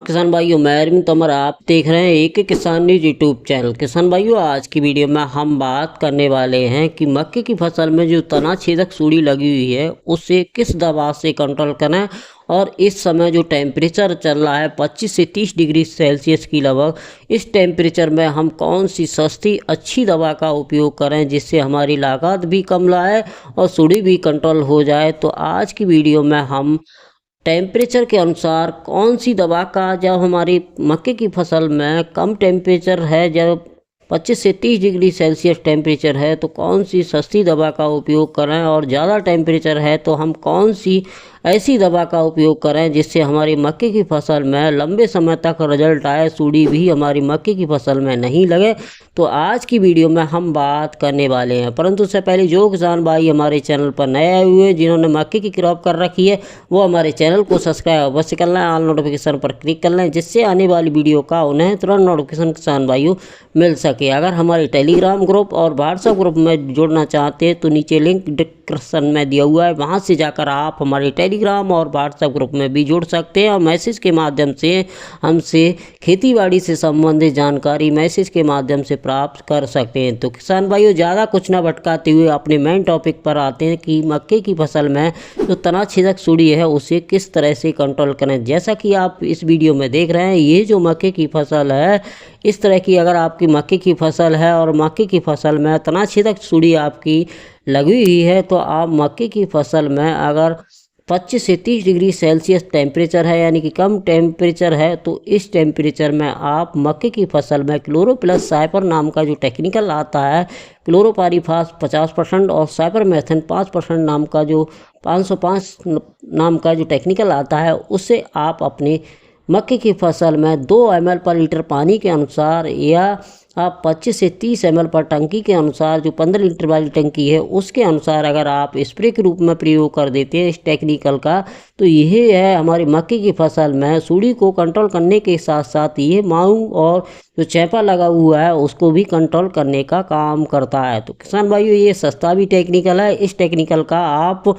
किसान भाइयों, मैं अरविंद तोमर, आप देख रहे हैं एक किसान न्यूज यूट्यूब चैनल। किसान भाइयों, आज की वीडियो में हम बात करने वाले हैं कि मक्के की फसल में जो तना छेदक सूड़ी लगी हुई है उसे किस दवा से कंट्रोल करें। और इस समय जो टेम्परेचर चल रहा है 25 से 30 डिग्री सेल्सियस की लगभग, इस टेम्परेचर में हम कौन सी सस्ती अच्छी दवा का उपयोग करें जिससे हमारी लागत भी कम लाए और सूड़ी भी कंट्रोल हो जाए। तो आज की वीडियो में हम टेम्परेचर के अनुसार कौन सी दवा का, जब हमारी मक्के की फसल में कम टेम्परेचर है, जब 25 से 30 डिग्री सेल्सियस टेम्परेचर है, तो कौन सी सस्ती दवा का उपयोग करें, और ज़्यादा टेम्परेचर है तो हम कौन सी ऐसी दवा का उपयोग करें जिससे हमारी मक्के की फसल में लंबे समय तक रिजल्ट आए, सूड़ी भी हमारी मक्के की फसल में नहीं लगे। तो आज की वीडियो में हम बात करने वाले हैं। परंतु उससे पहले जो किसान भाई हमारे चैनल पर नए आए हुए हैं, जिन्होंने मक्के की क्रॉप कर रखी है, वो हमारे चैनल को सब्सक्राइब अवश्य कर लें, ऑल नोटिफिकेशन पर क्लिक कर लें, जिससे आने वाली वीडियो का उन्हें तुरंत नोटिफिकेशन किसान भाइयों मिल सके। अगर हमारे टेलीग्राम ग्रुप और व्हाट्सएप ग्रुप में जुड़ना चाहते हैं तो नीचे लिंक डिस्क्रिप्शन में दिया हुआ है, वहाँ से जाकर आप हमारे टेलीग्राम और व्हाट्सएप ग्रुप में भी जुड़ सकते हैं और मैसेज के माध्यम से हमसे खेतीबाड़ी से संबंधित जानकारी मैसेज के माध्यम से प्राप्त कर सकते हैं। तो किसान भाइयों, ज़्यादा कुछ ना भटकाते हुए अपने मेन टॉपिक पर आते हैं कि मक्के की फसल में जो तना छेदक सूड़ी है उसे किस तरह से कंट्रोल करें। जैसा कि आप इस वीडियो में देख रहे हैं, ये जो मक्के की फसल है, इस तरह की अगर आपकी मक्के की फसल है और मक्के की फसल में तना छेदक सूड़ी आपकी लगी हुई है, तो आप मक्के की फसल में अगर 25 से 30 डिग्री सेल्सियस टेम्परेचर है, यानी कि कम टेम्परेचर है, तो इस टेम्परेचर में आप मक्के की फसल में क्लोरोप्लस साइपर नाम का जो टेक्निकल आता है, क्लोरोपारीफास 50% और साइपरमेथ्रिन 5% नाम का जो 505 नाम का जो टेक्निकल आता है, उससे आप अपनी मक्के की फसल में 2 ml पर लीटर पानी के अनुसार, या आप 25 से 30 ml पर टंकी के अनुसार, जो 15 लीटर वाली टंकी है उसके अनुसार अगर आप स्प्रे के रूप में प्रयोग कर देते हैं इस टेक्निकल का, तो यह है हमारी मक्के की फसल में सूड़ी को कंट्रोल करने के साथ साथ ये माऊ और जो चैपा लगा हुआ है उसको भी कंट्रोल करने का काम करता है। तो किसान भाइयों, ये सस्ता भी टेक्निकल है। इस टेक्निकल का आप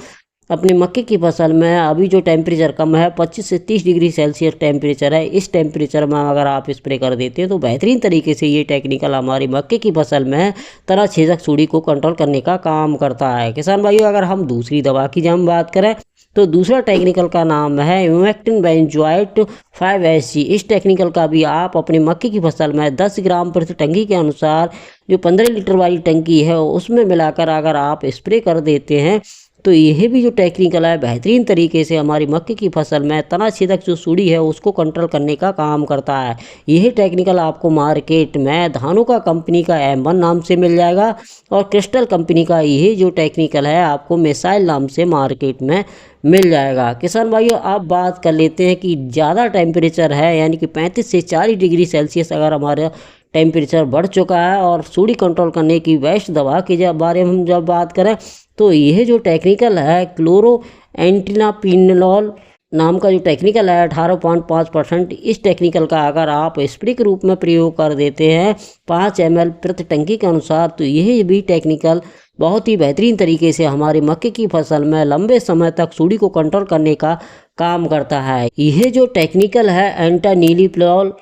अपनी मक्के की फसल में, अभी जो टेम्परेचर कम है 25 से 30 डिग्री सेल्सियस टेम्परेचर है, इस टेम्परेचर में अगर आप स्प्रे कर देते हैं तो बेहतरीन तरीके से ये टेक्निकल हमारी मक्के की फसल में तना छेदक सूड़ी को कंट्रोल करने का काम करता है। किसान भाइयों, अगर हम दूसरी दवा की जब हम बात करें तो दूसरा टेक्निकल का नाम है इमेक्टिन बेंजोएट 5SG। इस टेक्निकल का भी आप अपनी मक्के की फसल में 10 ग्राम प्रति टंकी के अनुसार, जो 15 लीटर वाली टंकी है उसमें मिलाकर अगर आप स्प्रे कर देते हैं, तो यह भी जो टेक्निकल है बेहतरीन तरीके से हमारी मक्के की फसल में तना छेदक जो सूड़ी है उसको कंट्रोल करने का काम करता है। यही टेक्निकल आपको मार्केट में धानुका कंपनी का M1 नाम से मिल जाएगा, और क्रिस्टल कंपनी का यही जो टेक्निकल है आपको मिसाइल नाम से मार्केट में मिल जाएगा। किसान भाइयों, आप बात कर लेते हैं कि ज़्यादा टेम्परेचर है, यानी कि 35 से 40 डिग्री सेल्सियस अगर हमारा टेम्परेचर बढ़ चुका है और सूड़ी कंट्रोल करने की बेस्ट दवा के बारे में हम जब बात करें, तो यह जो टेक्निकल है क्लोरो एंटिनापिनोल नाम का जो टेक्निकल है 18.5%, इस टेक्निकल का अगर आप स्प्रे के रूप में प्रयोग कर देते हैं 5 ml प्रति टंकी के अनुसार, तो यह भी टेक्निकल बहुत ही बेहतरीन तरीके से हमारी मक्के की फसल में लंबे समय तक सूड़ी को कंट्रोल करने का काम करता है। यह जो टेक्निकल है एंटानीलिप्रोल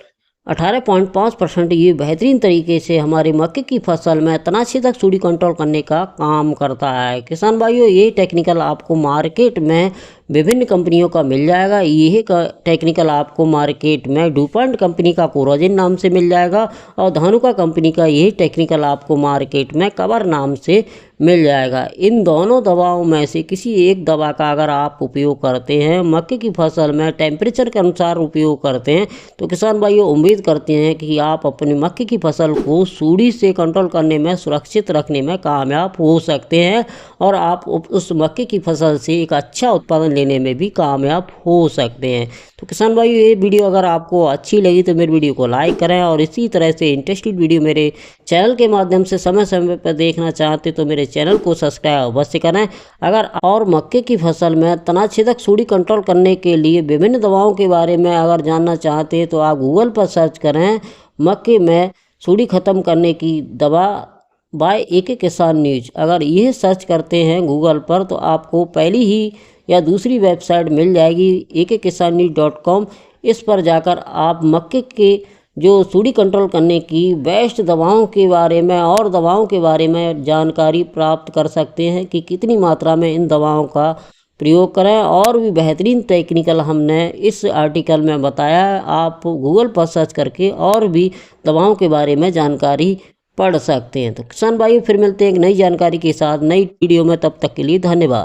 18.5%, ये बेहतरीन तरीके से हमारे मक्के की फसल में तना छेदक सूड़ी कंट्रोल करने का काम करता है। किसान भाइयों, ये टेक्निकल आपको मार्केट में विभिन्न कंपनियों का मिल जाएगा। यही टेक्निकल आपको मार्केट में डुपॉन्ट कंपनी का कोरोजिन नाम से मिल जाएगा, और धानुका कंपनी का यही टेक्निकल आपको मार्केट में कवर नाम से मिल जाएगा। इन दोनों दवाओं में से किसी एक दवा का अगर आप उपयोग करते हैं, मक्के की फसल में टेम्परेचर के अनुसार उपयोग करते हैं, तो किसान भाइयों उम्मीद करते हैं कि आप अपनी मक्के की फसल को सूड़ी से कंट्रोल करने में, सुरक्षित रखने में कामयाब हो सकते हैं, और आप उस मक्के की फसल से एक अच्छा उत्पादन लेने में भी कामयाब हो सकते हैं। तो किसान भाइयों, ये वीडियो अगर आपको अच्छी लगी तो मेरे वीडियो को लाइक करें, और इसी तरह से इंटरेस्टिंग वीडियो मेरे चैनल के माध्यम से समय समय पर देखना चाहते तो मेरे चैनल को सब्सक्राइब अवश्य करें। अगर और मक्के की फसल में तना छेदक सूड़ी कंट्रोल करने के लिए विभिन्न दवाओं के बारे में अगर जानना चाहते हैं तो आप गूगल पर सर्च करें मक्के में सूड़ी ख़त्म करने की दवा बाय एक किसान न्यूज। अगर यह सर्च करते हैं गूगल पर तो आपको पहली ही या दूसरी वेबसाइट मिल जाएगी, ekkisannews.com। इस पर जाकर आप मक्के के जो सूढ़ी कंट्रोल करने की बेस्ट दवाओं के बारे में और दवाओं के बारे में जानकारी प्राप्त कर सकते हैं कि कितनी मात्रा में इन दवाओं का प्रयोग करें। और भी बेहतरीन टेक्निकल हमने इस आर्टिकल में बताया है, आप गूगल पर सर्च करके और भी दवाओं के बारे में जानकारी पढ़ सकते हैं। तो किसान भाई फिर मिलते हैं एक नई जानकारी के साथ नई वीडियो में, तब तक के लिए धन्यवाद।